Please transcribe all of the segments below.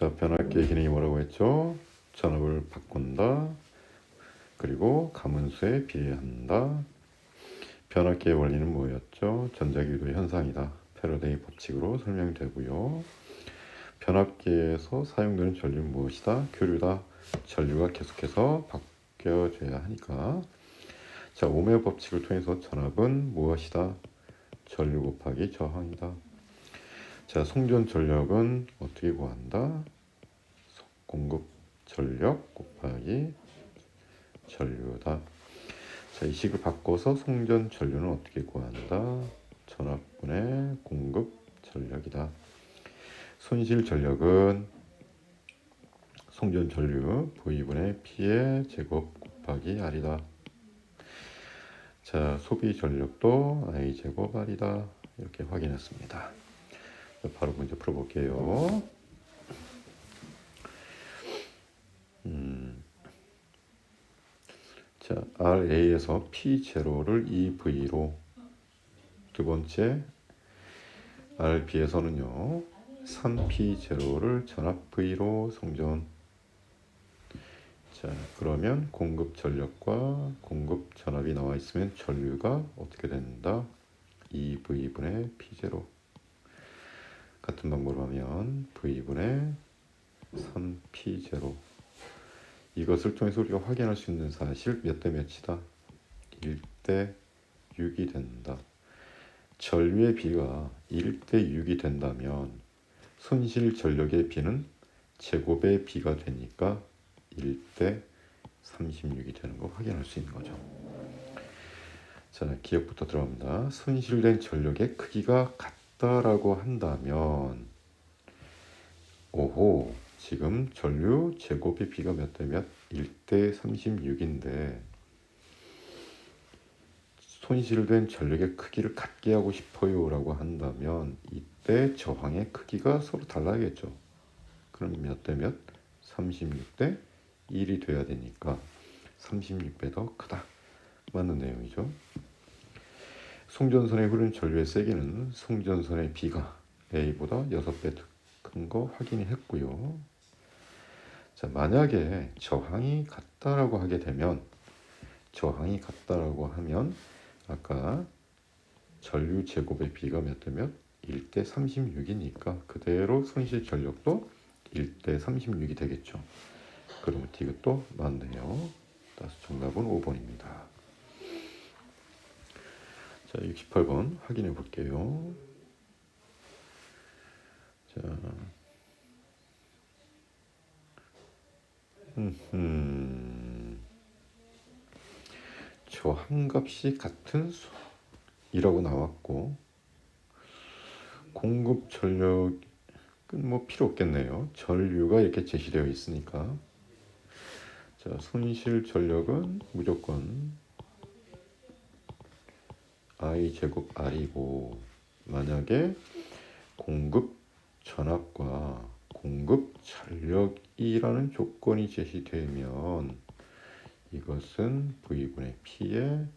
자, 변압기의 기능이 뭐라고 했죠? 전압을 바꾼다. 그리고 가문수에 비례한다. 변압기의 원리는 뭐였죠? 전자기도 현상이다. 패러데이 법칙으로 설명되고요. 변압기에서 사용되는 전류는 무엇이다? 교류다. 전류가 계속해서 바뀌어져야 하니까. 자, 오음의 법칙을 통해서 전압은 무엇이다? 전류 곱하기 저항이다. 자, 송전 전력은 어떻게 구한다? 공급 전력 곱하기 전류다. 자, 이 식을 바꿔서 송전 전류는 어떻게 구한다? 전압분의 공급 전력이다. 손실 전력은 송전 전류 V분의 P의 제곱 곱하기 R이다. 자, 소비 전력도 I 제곱 R이다. 이렇게 확인했습니다. 바로 문제 풀어볼게요. 자, RA에서 P0를 EV로, 두 번째 RB에서는요 3P0를 전압 V로 송전. 자, 그러면 공급 전력과 공급 전압이 나와 있으면 전류가 어떻게 된다? EV분의 P0. 같은 방법으로 하면 V분의 3P0. 이것을 통해서 우리가 확인할 수 있는 사실 몇 대 몇이다? 1대 6이 된다. 전류의 비가 1대 6이 된다면 손실 전력의 비는 제곱의 비가 되니까 1대 36이 되는 거 확인할 수 있는 거죠. 자, 기억부터 들어갑니다. 손실된 전력의 크기가 같다라고 한다면, 오호, 지금 전류 제곱의 비가 몇 대 몇? 1대 36인데 손실된 전력의 크기를 같게 하고 싶어요 라고 한다면 이때 저항의 크기가 서로 달라야겠죠. 그럼 몇 대 몇? 36대 1이 돼야 되니까 36배 더 크다. 맞는 내용이죠. 송전선에 흐르는 전류의 세기는 송전선의 B가 A보다 6배 큰 거 확인했고요. 자, 만약에 저항이 같다라고 하게 되면, 저항이 같다라고 하면 아까 전류 제곱의 비가 몇 대 몇? 1대 36이니까 그대로 손실 전력도 1대 36이 되겠죠. 그러면 디귿도 맞네요. 따라서 정답은 5번입니다. 자, 68번 확인해 볼게요. 자, 저항값이 같은 수이라고 나왔고, 공급 전력은 뭐 필요 없겠네요. 전류가 이렇게 제시되어 있으니까. 자, 손실 전력은 무조건 I 제곱 R이고, 만약에 공급 전압과 공급 전력이라는 조건이 제시되면 이것은 V분의 P의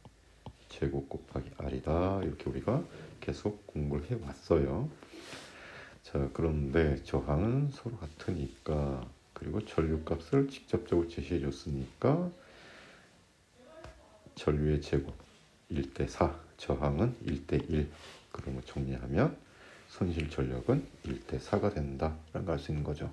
제곱 곱하기 R이다. 이렇게 우리가 계속 공부를 해왔어요. 자, 그런데 저항은 서로 같으니까, 그리고 전류값을 직접적으로 제시해 줬으니까 전류의 제곱 1대 4, 저항은 1대 1. 그러면 정리하면 손실 전력은 1대 4가 된다 라는 걸 알 수 있는 거죠.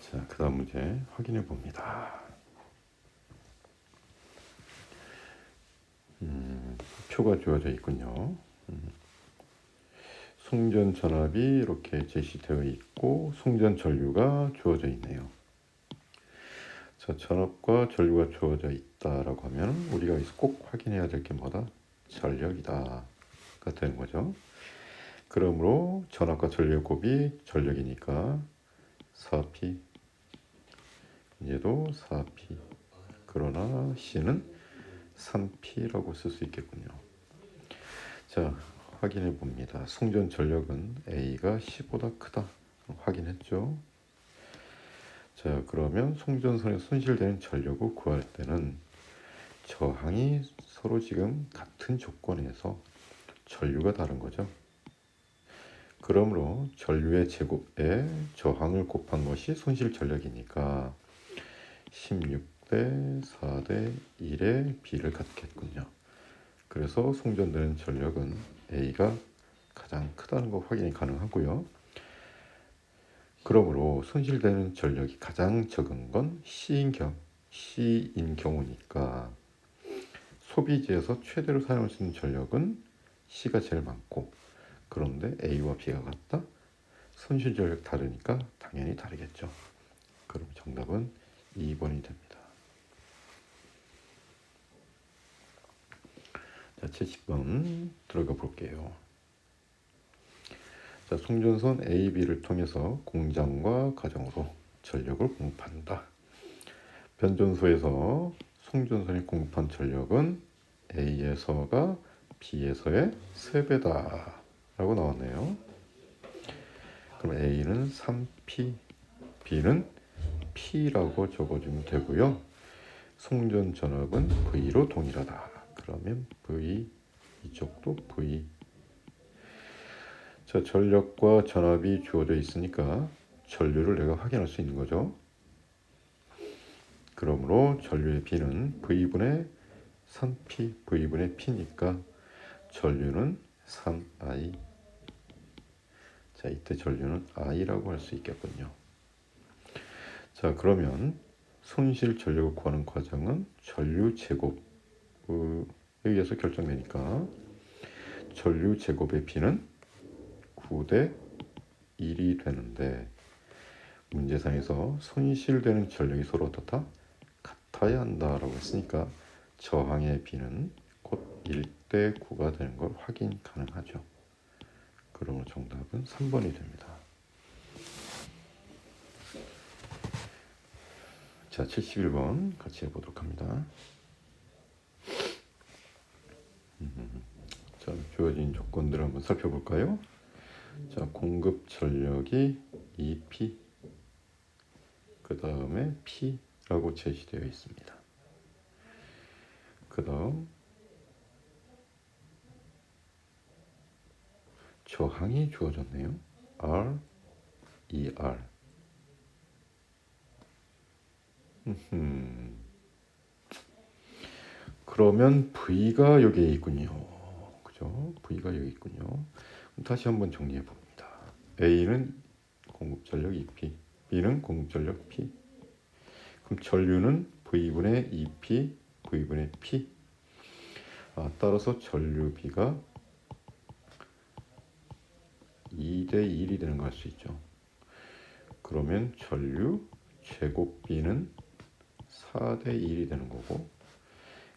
자, 그 다음 문제 확인해 봅니다. 표가 주어져 있군요. 송전 전압이 이렇게 제시되어 있고 송전 전류가 주어져 있네요. 자, 전압과 전류가 주어져 있다라고 하면 우리가 여기서 꼭 확인해야 될 게 뭐다? 전력이다 가 되는 거죠. 그러므로 전압과 전류의 곱이 전력이니까 4P, 얘도 4P. 그러나 C는 3P라고 쓸 수 있겠군요. 자, 확인해 봅니다. 송전 전력은 A가 C보다 크다. 확인했죠. 자, 그러면 송전선에 손실되는 전력을 구할 때는 저항이 서로 지금 같은 조건에서 전류가 다른 거죠. 그러므로 전류의 제곱에 저항을 곱한 것이 손실 전력이니까 16대 4대 1의 B를 갖겠군요. 그래서 송전되는 전력은 A가 가장 크다는 거 확인이 가능하고요. 그러므로 손실되는 전력이 가장 적은 건 C인 경우니까 소비지에서 최대로 사용할 수 있는 전력은 C가 제일 많고, 그런데 A와 B가 같다? 손실 전력 다르니까 당연히 다르겠죠. 그럼 정답은 2번이 됩니다. 자, 70번 들어가 볼게요. 자, 송전선 AB를 통해서 공장과 가정으로 전력을 공급한다. 변전소에서 송전선이 공급한 전력은 A에서가 B에서의 3배다 라고 나왔네요. 그럼 A는 3P, B는 P라고 적어주면 되고요. 송전 전압은 V로 동일하다. 그러면 V, 이쪽도 V. 자, 전력과 전압이 주어져 있으니까 전류를 내가 확인할 수 있는 거죠. 그러므로 전류의 B는 V분의 3P, V분의 P니까 전류는 3I. 자, 이때 전류는 I라고 할 수 있겠군요. 자, 그러면 손실 전력을 구하는 과정은 전류 제곱에 의해서 결정되니까 전류 제곱의 B는 9대 1이 되는데, 문제상에서 손실되는 전력이 서로 어떻다? 같아야 한다라고 했으니까 저항의 B는 곧 1대 9가 되는 걸 확인 가능하죠. 그러므로 정답은 3번이 됩니다. 자, 71번 같이 해보도록 합니다. 자, 주어진 조건들을 한번 살펴볼까요? 자, 공급 전력이 2P, 그 다음에 P라고 제시되어 있습니다. 그 다음 저항이 주어졌네요. R, ER. 그러면 V가 여기에 있군요. 그죠? V가 여기 있군요. 그럼 다시 한번 정리해 봅니다. A는 공급 전력 2P, B는 공급 전력 P. 그럼 전류는 V분의 2P, V분의 P. 따라서 전류 B가 2대 1이 되는 걸 알 수 있죠. 그러면 전류 제곱 B는 4대 1이 되는 거고,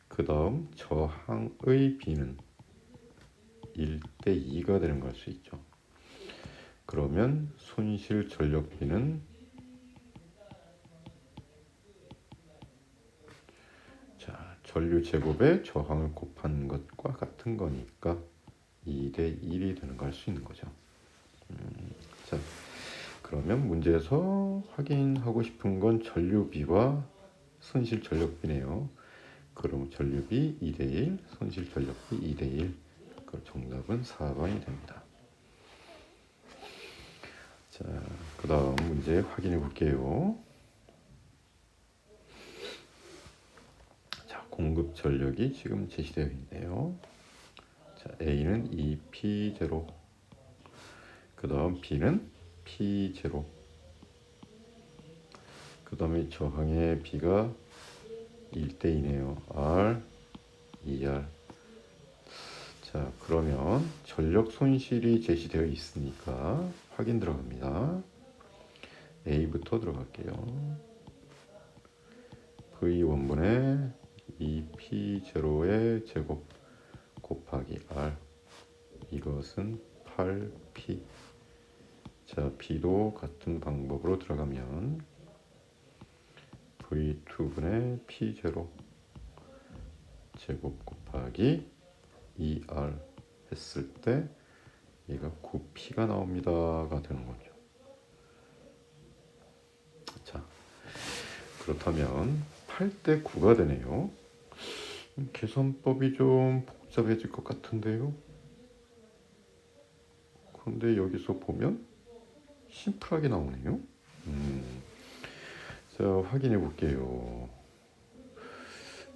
그 다음 저항의 B는 1대 2가 되는 걸 알 수 있죠. 그러면 손실 전력 B는 자, 전류 제곱에 저항을 곱한 것과 같은 거니까 2대 1이 되는 걸 알 수 있는 거죠. 자, 그러면 문제에서 확인하고 싶은 건 전류비와 손실 전력비네요. 그럼 전류비 2대1, 손실 전력비 2대1. 그 정답은 4번이 됩니다. 자, 그 다음 문제 확인해 볼게요. 자, 공급 전력이 지금 제시되어 있네요. 자, A는 2P0, 그 다음 B는 P0, 그 다음에 저항의 B가 1대2네요. R, ER. 자, 그러면 전력 손실이 제시되어 있으니까 확인 들어갑니다. A부터 들어갈게요. V1분의 2P0의 제곱 곱하기 R, 이것은 8P. 자, B도 같은 방법으로 들어가면 V2분의 P0 제곱 곱하기 2R 했을 때 얘가 9P가 나옵니다가 되는 거죠. 자, 그렇다면 8대 9가 되네요. 계산법이 좀 복잡해질 것 같은데요. 그런데 여기서 보면 심플하게 나오네요. 자, 확인해 볼게요.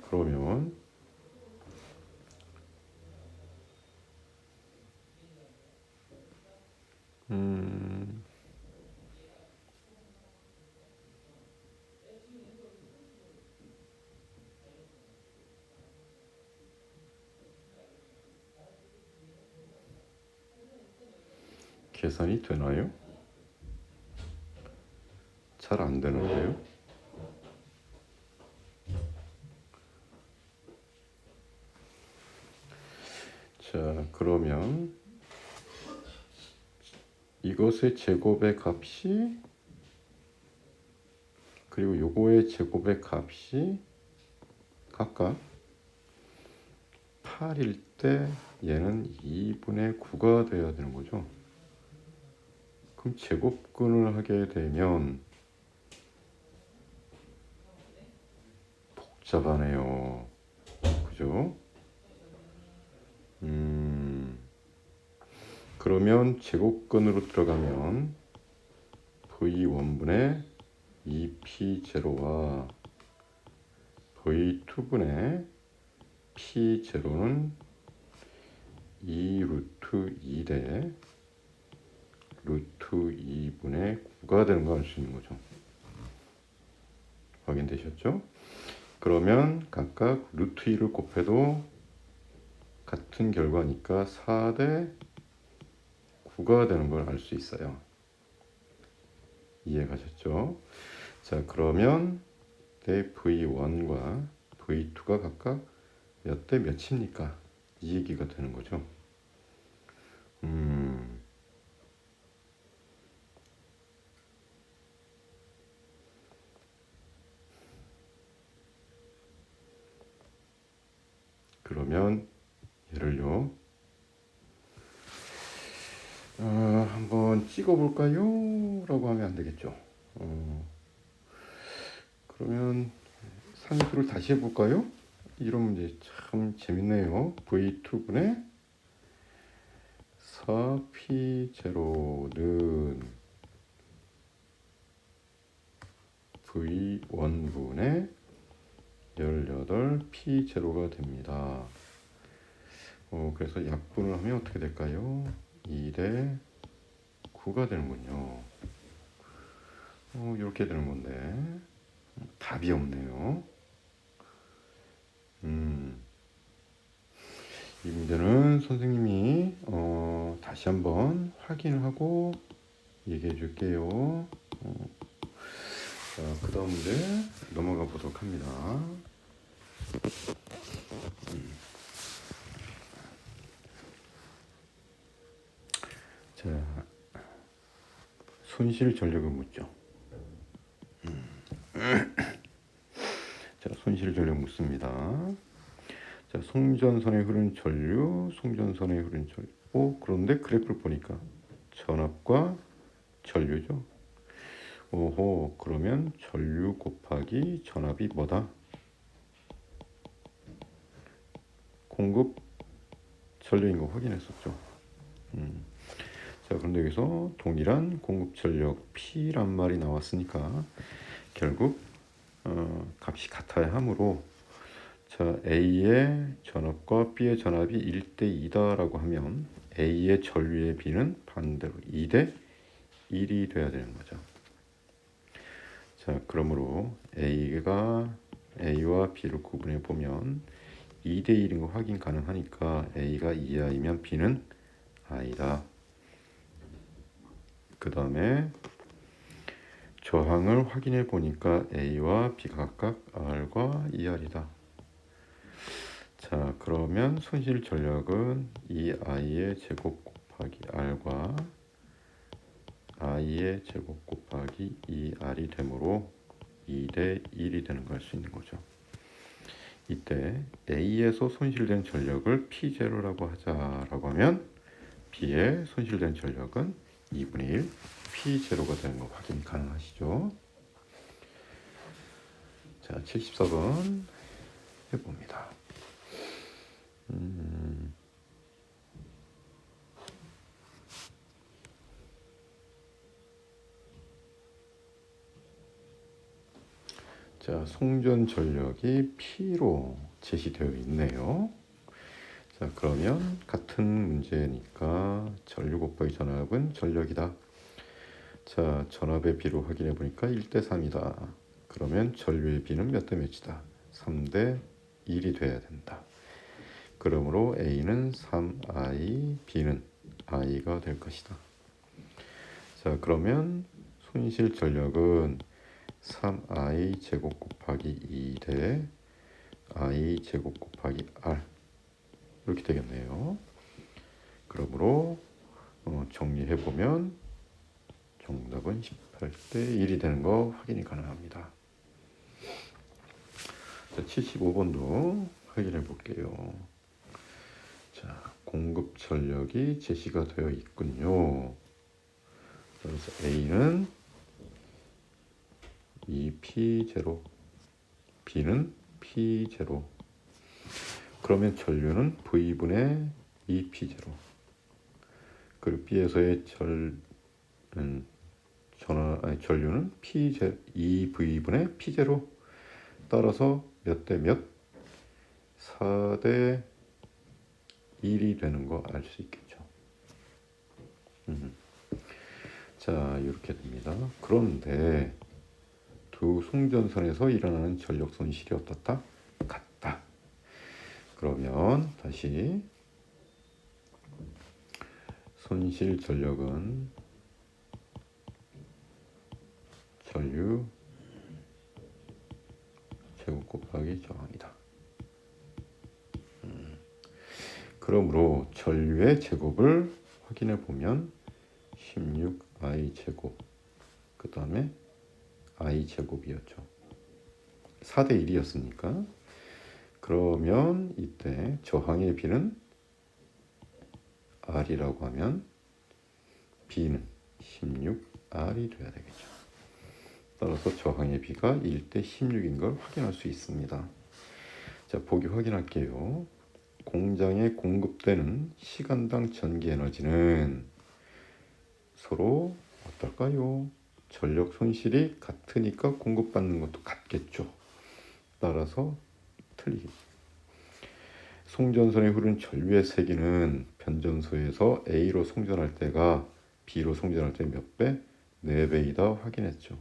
그러면 계산이 되나요? 잘 안 되는데요. 자, 그러면 이것의 제곱의 값이 그리고 요거의 제곱의 값이 각각 8일 때 얘는 2분의 9가 돼야 되는 거죠. 그럼 제곱근을 하게 되면 복잡하네요. 그죠? 그러면 제곱근으로 들어가면 V1분의 2P0와 V2분의 P0는 2 루트 2대 루트 2분의 9가 되는 거 알 수 있는 거죠. 확인되셨죠? 그러면 각각 루트 2를 곱해도 같은 결과니까 4대 9가 되는 걸 알 수 있어요. 이해가셨죠? 자, 그러면 내 V1과 V2가 각각 몇 대 몇입니까? 이 얘기가 되는 거죠. 그러면 얘를요. 한번 찍어볼까요? 라고 하면 안 되겠죠. 그러면 산수를 다시 해볼까요? 이런 문제 참 재밌네요. V2분의 4P0는 V1분의 18P0가 됩니다. 그래서 약분을 하면 어떻게 될까요? 2대 9가 되는군요. 이렇게 되는 건데 답이 없네요. 이 문제는 선생님이 다시 한번 확인을 하고 얘기해 줄게요. 자, 그 다음 문제 넘어가 보도록 합니다. 자, 손실 전력을 묻죠. 자, 손실 전력 묻습니다. 자, 송전선에 흐르는 전류, 송전선에 흐르는 전류. 그런데 그래프를 보니까 전압과 전류죠. 오호, 그러면 전류 곱하기 전압이 뭐다? 공급 전력인 거 확인했었죠. 자, 그런데 여기서 동일한 공급 전력 P란 말이 나왔으니까 결국 값이 같아야 하므로 자, A의 전압과 B의 전압이 1대 2다라고 하면 A의 전류의 B는 반대로 2대 1이 돼야 되는 거죠. 자, 그러므로 A와 B를 구분해 보면 2대 1인 거 확인 가능하니까 A가 2I면 B는 I다. 그 다음에 저항을 확인해 보니까 A와 B가 각각 R과 2R이다. 자, 그러면 손실 전력은 2I의 제곱 곱하기 R과 I의 제곱 곱하기 2R이 되므로 2대 1이 되는 걸 알 수 있는 거죠. 이때 A에서 손실된 전력을 P0라고 하자라고 하면 B의 손실된 전력은 2분의 1 P0가 되는 거 확인 가능하시죠? 자, 74번 해봅니다. 자, 송전 전력이 P로 제시되어 있네요. 자, 그러면 같은 문제니까 전류 곱하기 전압은 전력이다. 자, 전압의 B로 확인해 보니까 1대3이다. 그러면 전류의 B는 몇 대 몇이다? 3대1이 돼야 된다. 그러므로 A는 3I, B는 I가 될 것이다. 자, 그러면 손실 전력은 3I 제곱 곱하기 2대 I 제곱 곱하기 R 이렇게 되겠네요. 그러므로 정리해보면 정답은 18대1이 되는 거 확인이 가능합니다. 자, 75번도 확인해 볼게요. 자, 공급 전력이 제시가 되어 있군요. 그래서 A는 2P0, B는 P0. 그러면 전류는 V분의 2P0. 그리고 B에서의 전류는 P0, 2V분의 P0. 따라서 몇 대 몇? 4대1이 되는 거 알 수 있겠죠. 자, 이렇게 됩니다. 그런데 두 송전선에서 일어나는 전력 손실이 어떻다? 같다. 그러면 다시 손실 전력은 전류 제곱 곱하기 저항이다. 그러므로 전류의 제곱을 확인해 보면 16I 제곱, 그 다음에 I 제곱이었죠. 4대1이었으니까. 그러면 이때 저항의 B는 R이라고 하면 B는 16R이 돼야 되겠죠. 따라서 저항의 B가 1대 16인 걸 확인할 수 있습니다. 자, 보기 확인할게요. 공장에 공급되는 시간당 전기 에너지는 서로 어떨까요? 전력 손실이 같으니까 공급받는 것도 같겠죠. 따라서 틀리겠죠. 송전선에 흐르는 전류의 세기는 변전소에서 A로 송전할 때가 B로 송전할 때 몇 배? 4배이다 확인했죠.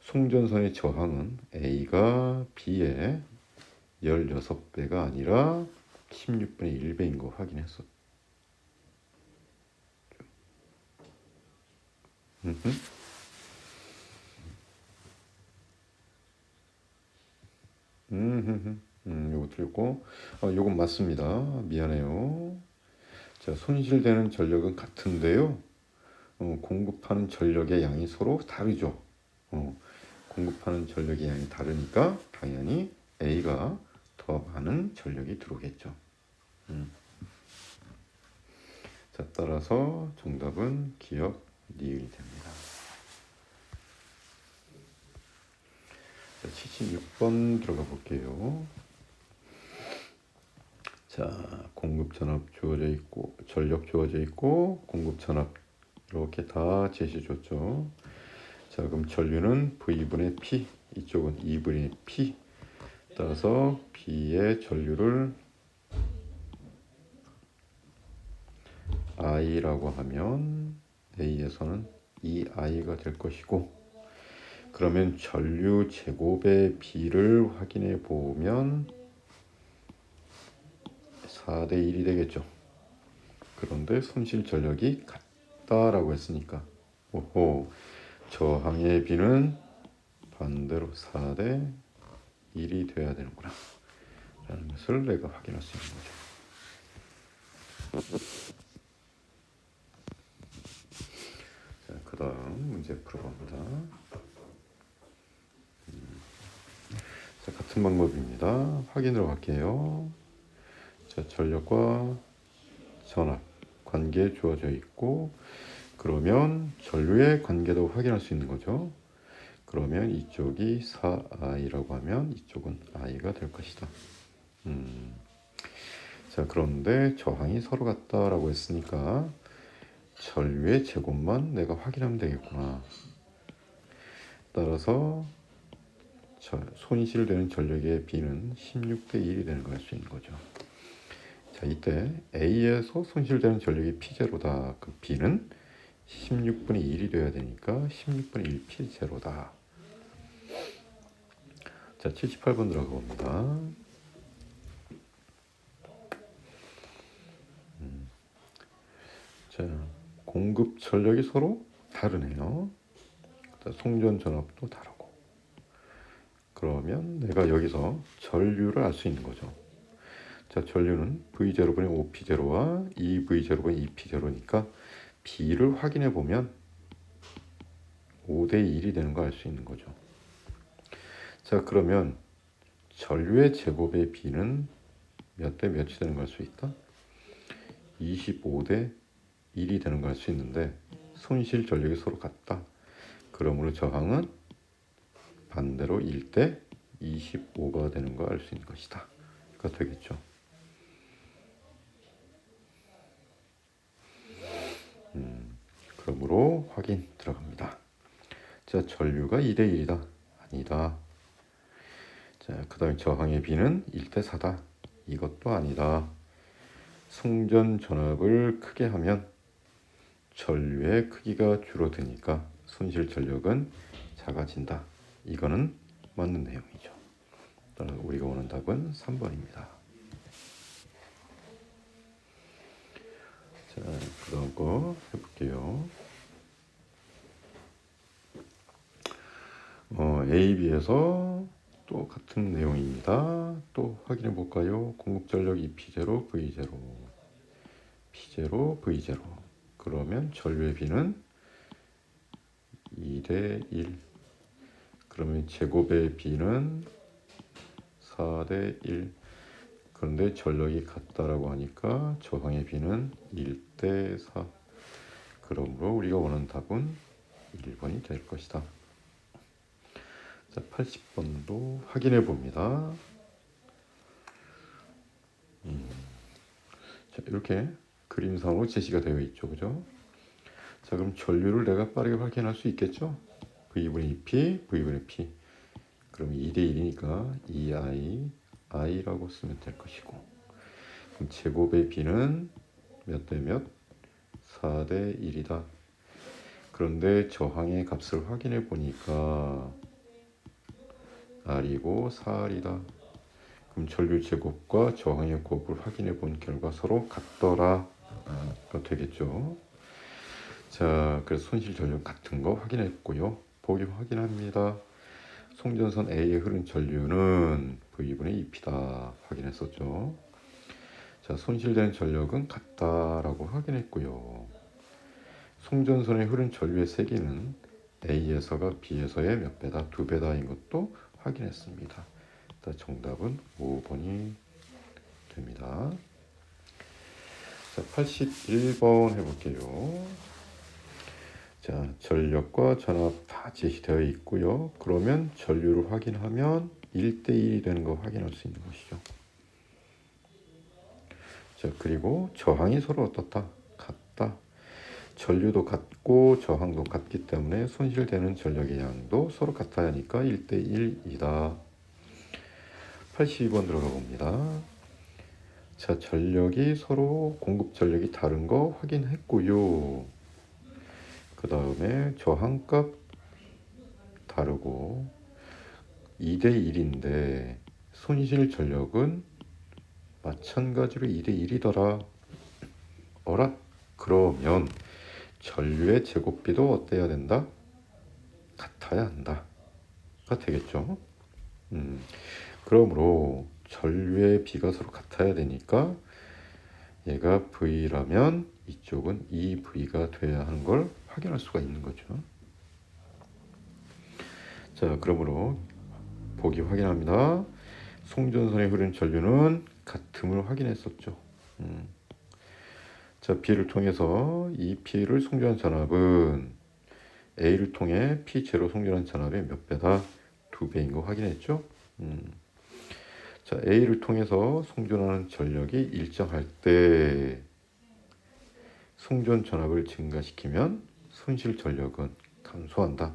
송전선의 저항은 A가 B의 16배가 아니라 16분의 1배인 거 확인했어. 요거 틀렸고, 요건 맞습니다. 미안해요. 자, 손실되는 전력은 같은데요. 공급하는 전력의 양이 서로 다르죠. 공급하는 전력의 양이 다르니까 당연히 A가 더 많은 전력이 들어오겠죠. 자, 따라서 정답은 기억 니을이 됩니다. 자, 76번 들어가 볼게요. 자, 공급 전압 주어져 있고 전력 주어져 있고 공급 전압 이렇게 다 제시 줬죠. 자, 그럼 전류는 V분의 P, 이쪽은 2분의 P. 따라서 B의 전류를 I라고 하면 A에서는 2I가 될 것이고, 그러면 전류 제곱의 B를 확인해 보면 4대1이 되겠죠. 그런데 손실 전력이 같다라고 했으니까 저항의 B는 반대로 4대1이 돼야 되는구나 라는 것을 내가 확인할 수 있는 거죠. 자, 그 다음 문제 풀어봅니다. 자, 같은 방법입니다. 확인으로 갈게요. 자, 전력과 전압 관계 주어져 있고, 그러면 전류의 관계도 확인할 수 있는 거죠. 그러면 이쪽이 4i라고 하면 이쪽은 i가 될 것이다. 자, 그런데 저항이 서로 같다라고 했으니까 전류의 제곱만 내가 확인하면 되겠구나. 따라서 손실되는 전력의 B는 16대 1이 되는 걸 알 수 있는 거죠. 자, 이때 A에서 손실되는 전력이 P0다. 그 B는 16분의 1이 돼야 되니까 16분의 1 P0다. 자, 78번 들어가 봅니다. 자, 공급 전력이 서로 다르네요. 송전 전압도 다르고. 그러면 내가 여기서 전류를 알 수 있는 거죠. 자, 전류는 V0분의 OP0와 2V0분의 2P0니까 B를 확인해 보면 5대 1이 되는 거 알 수 있는 거죠. 자, 그러면 전류의 제곱의 B는 몇 대 몇이 되는 걸 알 수 있다? 25대 1이 되는 걸 알 수 있는데 손실 전력이 서로 같다. 그러므로 저항은 반대로 1대 25가 되는 걸 알 수 있는 것이다. 가 되겠죠. 그러므로 확인 들어갑니다. 자, 전류가 2대 1이다. 아니다. 자, 그 다음에 저항의 B는 1대 4다. 이것도 아니다. 송전 전압을 크게 하면 전류의 크기가 줄어드니까 손실 전력은 작아진다. 이거는 맞는 내용이죠. 우리가 원하는 답은 3번입니다. 자, 그 다음 거 해볼게요. A, B에서 또 같은 내용입니다. 또 확인해 볼까요? 공급 전력 EP0, V0, P0, V0. 그러면 전류의 B는 2대 1. 그러면 제곱의 B는 4대 1. 그런데 전력이 같다라고 하니까 저항의 B는 1대 4. 그러므로 우리가 원하는 답은 1번이 될 것이다. 자, 80번도 확인해 봅니다. 자, 이렇게 그림상으로 제시가 되어 있죠, 그죠? 자, 그럼 전류를 내가 빠르게 확인할 수 있겠죠? V분의 2P, V분의 P. 그럼 2대 1이니까 2I, I라고 쓰면 될 것이고. 그럼 제곱의 B는 몇 대 몇? 4대 1이다. 그런데 저항의 값을 확인해 보니까 R이고 4R이다. 그럼 전류 제곱과 저항의 곱을 확인해 본 결과 서로 같더라가 되겠죠. 자, 그래서 손실 전력 같은 거 확인했고요. 보기 확인합니다. 송전선 A에 흐른 전류는 V분의 2P다 확인했었죠. 자, 손실된 전력은 같다라고 확인했고요. 송전선에 흐른 전류의 세기는 A에서가 B에서의 몇 배다? 2배다인 것도 확인했습니다. 정답은 5번이 됩니다. 자, 81번 해볼게요. 자, 전력과 전압 다 제시되어 있고요. 그러면 전류를 확인하면 1대 1이 되는 거 확인할 수 있는 것이죠. 자, 그리고 저항이 서로 어떻다? 같다. 전류도 같고 저항도 같기 때문에 손실되는 전력의 양도 서로 같아야 하니까 1대 1이다. 82번 들어가 봅니다. 자, 전력이 서로 공급 전력이 다른 거 확인했고요. 그 다음에 저항값 다르고 2대 1인데 손실 전력은 마찬가지로 2대 1이더라. 어라? 그러면 전류의 제곱비도 어때야 된다? 같아야 한다. 가 되겠죠. 그러므로 전류의 비가 서로 같아야 되니까 얘가 V라면 이쪽은 2V가 돼야 하는 걸 확인할 수가 있는 거죠. 자, 그러므로 보기 확인합니다. 송전선에 흐르는 전류는 같음을 확인했었죠. 자, B를 통해서 이 P를 송전 전압은 A를 통해 P0 송전한 전압의 몇 배다? 2배인 거 확인했죠? 자, A를 통해서 송전하는 전력이 일정할 때 송전 전압을 증가시키면 손실 전력은 감소한다.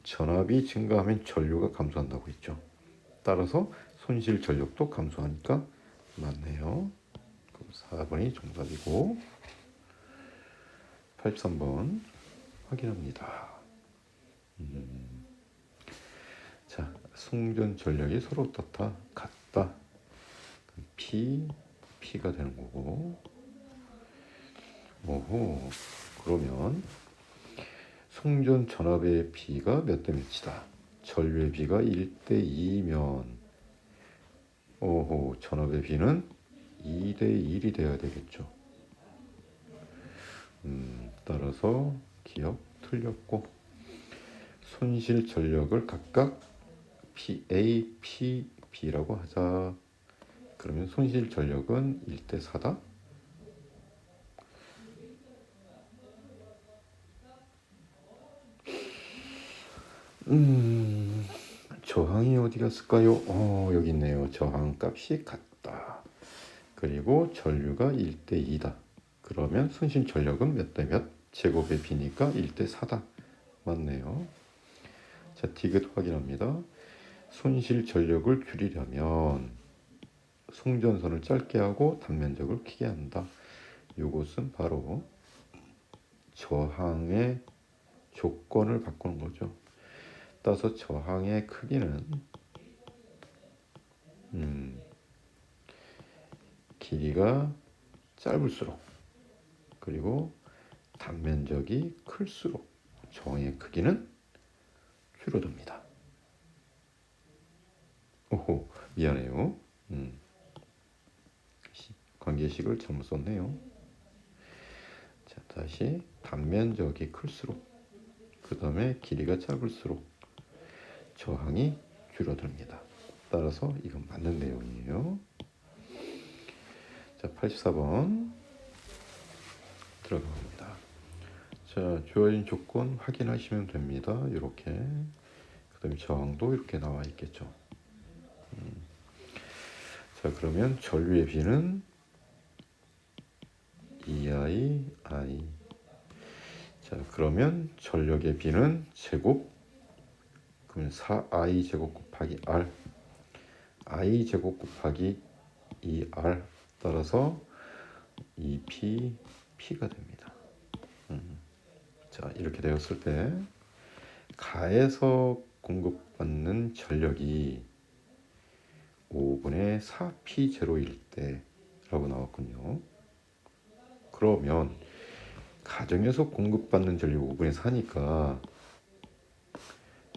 전압이 증가하면 전류가 감소한다고 했죠. 따라서 손실 전력도 감소하니까 맞네요. 그럼 4번이 정답이고 83번 확인합니다. 자, 송전 전력이 서로 어떻다? 같다. P가 되는 거고. 오호. 그러면 송전 전압의 B가 몇 대 몇이다? 전류의 B가 1대 2면 오호, 전압의 B는 2대 1이 돼야 되겠죠. 따라서 기억 틀렸고 손실 전력을 각각 PA, PB라고 하자. 그러면 손실 전력은 1대 4다. 저항이 어디 갔을까요? 여기 있네요. 저항 값이 같다. 그리고 전류가 1대 2다. 그러면 손실 전력은 몇 대 몇? 제곱의 B니까 1대 4다. 맞네요. 자, 디귿 확인합니다. 손실 전력을 줄이려면 송전선을 짧게 하고 단면적을 크게 한다. 이것은 바로 저항의 조건을 바꾸는 거죠. 따라서 저항의 크기는 길이가 짧을수록 그리고 단면적이 클수록 저항의 크기는 줄어듭니다. 오호, 미안해요. 관계식을 잘못 썼네요. 자, 다시 단면적이 클수록 그 다음에 길이가 짧을수록 저항이 줄어듭니다. 따라서 이건 맞는 내용이에요. 자, 84번 들어갑니다. 자, 주어진 조건 확인하시면 됩니다. 이렇게. 그 다음에 저항도 이렇게 나와 있겠죠. 자, 그러면 전류의 B는 EI, I. 자, 그러면 전력의 B는 제곱, 그러면 4I 제곱 곱하기 R. I 제곱 곱하기 2R. 따라서 2P, P가 됩니다. 자, 이렇게 되었을 때 가에서 공급받는 전력이 5분의 4P0일 때라고 나왔군요. 그러면 가정에서 공급받는 전력이 5분의 4니까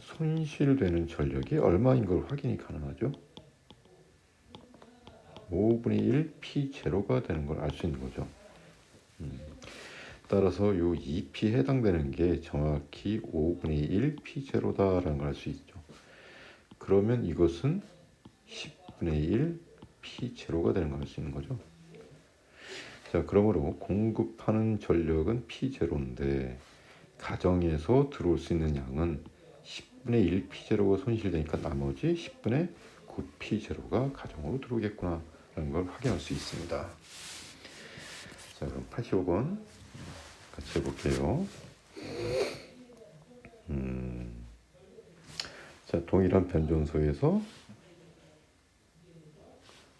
손실되는 전력이 얼마인 걸 확인이 가능하죠. 5분의 1 P0가 되는 걸 알 수 있는 거죠. 따라서 요 2P 해당되는 게 정확히 5분의 1 P0다라는 걸 알 수 있죠. 그러면 이것은 10분의 1 P0가 되는 걸 알 수 있는 거죠. 자, 그러므로 공급하는 전력은 P0인데 가정에서 들어올 수 있는 양은 10분의 1 P0가 손실되니까 나머지 10분의 9 P0가 가정으로 들어오겠구나 라는 걸 확인할 수 있습니다. 자, 그럼 85번 같이 해볼게요. 자, 동일한 변전소에서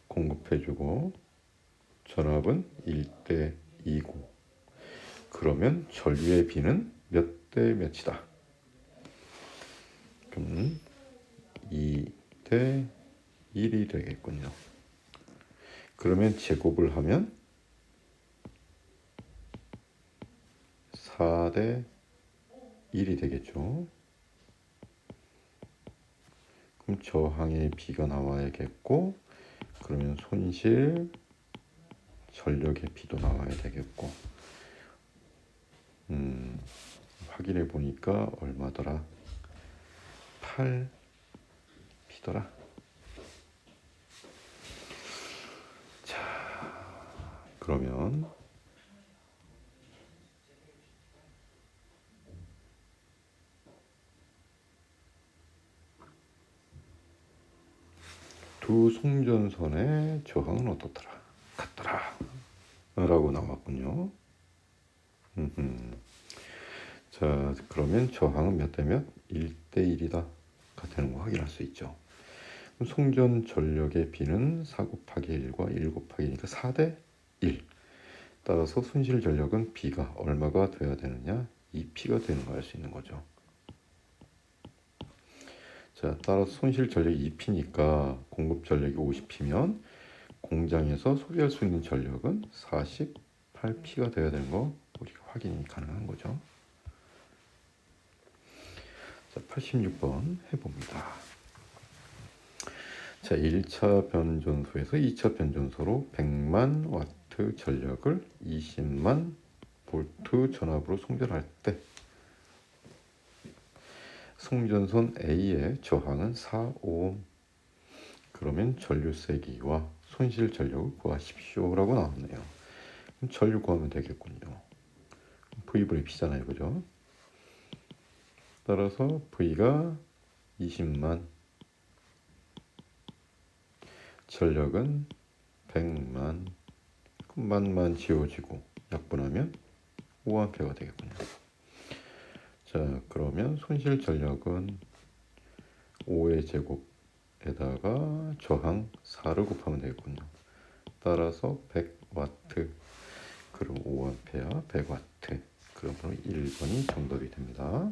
공급해주고 전압은 1대 2고 그러면 전류의 B는 몇 대 몇이다? 그럼 2대 1이 되겠군요. 그러면 제곱을 하면 4대 1이 되겠죠. 그럼 저항의 B가 나와야겠고 그러면 손실 전력의 B도 나와야 되겠고 확인해 보니까 얼마더라? 8P더라. 자, 그러면 두 송전선의 저항은 어떻더라? 같더라. 라고 나왔군요. 자, 그러면 저항은 몇 대 몇? 1대 1이다. 되는 거 확인할 수 있죠. 그럼 송전 전력의 B는 4 곱하기 1과 1 곱하기 2니까 4대 1. 따라서 손실 전력은 B가 얼마가 돼야 되느냐? 2P가 되는 거 알 수 있는 거죠. 자, 따라서 손실 전력이 2P니까 공급 전력이 50P면 공장에서 소비할 수 있는 전력은 48P가 되어야 되는 거 우리가 확인이 가능한 거죠. 자, 86번 해봅니다. 자, 1차 변전소에서 2차 변전소로 100만 와트 전력을 20만 볼트 전압으로 송전할 때 송전선 A의 저항은 4오hm. 그러면 전류 세기와 손실 전력을 구하십시오 라고 나왔네요. 그럼 전류 구하면 되겠군요. V분의 P잖아요, 그죠? 따라서 V가 20만, 전력은 100만, 만만 지워지고 약분하면 5A가 되겠군요. 자, 그러면 손실 전력은 5의 제곱에다가 저항 4를 곱하면 되겠군요. 따라서 100와트, 그럼 5A, 100와트. 그러므로 1번이 정답이 됩니다.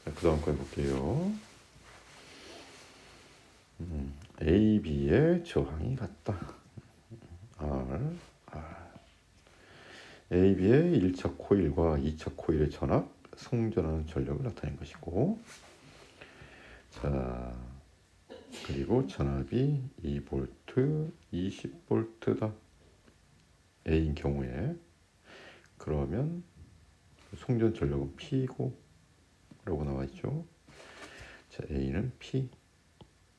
자, 그 다음 거 해볼게요. A, B의 저항이 같다. R. A, B의 1차 코일과 2차 코일의 전압, 송전하는 전력을 나타낸 것이고, 자, 그리고 전압이 2V, 20V다. A인 경우에 그러면 송전 전력은 P고 라고 나와 있죠. 자, A는 P,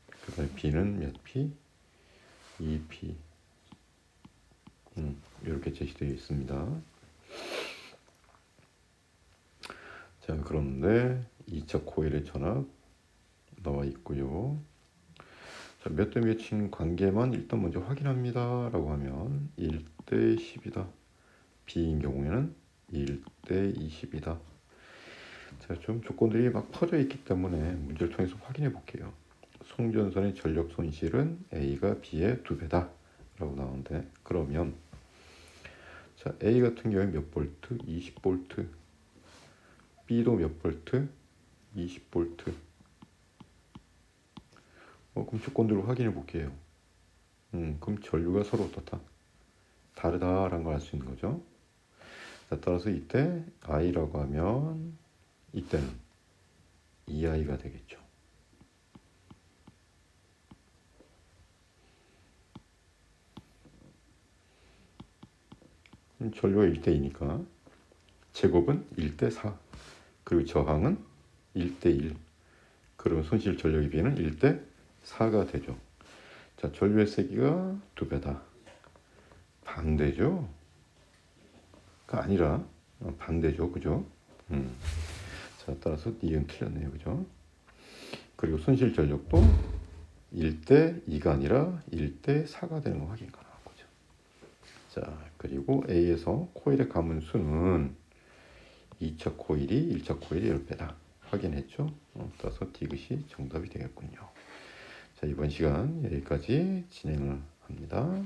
그 다음에 B는 몇 P? 2P. 이렇게 제시되어 있습니다. 자, 그런데 2차 코일의 전압 나와 있고요. 자, 몇 대 몇인 관계만 일단 먼저 확인합니다 라고 하면 1대 10이다. B인 경우에는 1대 20이다. 자, 좀 조건들이 막 퍼져 있기 때문에 문제를 통해서 확인해 볼게요. 송전선의 전력 손실은 A가 B의 2배다 라고 나오는데, 그러면 자, A 같은 경우에 몇 볼트? 20볼트. B도 몇 볼트? 20볼트. 그럼 조건들을 확인해 볼게요. 그럼 전류가 서로 어떻다? 다르다라는 걸 알 수 있는 거죠. 자, 따라서 이때 I라고 하면 이때는 2I가 되겠죠. 전류가 1대 2니까 제곱은 1대 4, 그리고 저항은 1대 1. 그러면 손실 전력에 비해는 1대 4가 되죠. 자, 전류의 세기가 2배다. 반대죠? 가 아니라 반대죠, 그죠? 자, 따라서 니은 틀렸네요, 그죠? 그리고 손실 전력도 1대 2가 아니라 1대 4가 되는 거 확인 가능한 거죠. 자, 그리고 A에서 코일의 가문수는 2차 코일이 1차 코일의 10배다. 확인했죠? 따라서 디귿이 정답이 되겠군요. 자, 이번 시간 여기까지 진행을 합니다.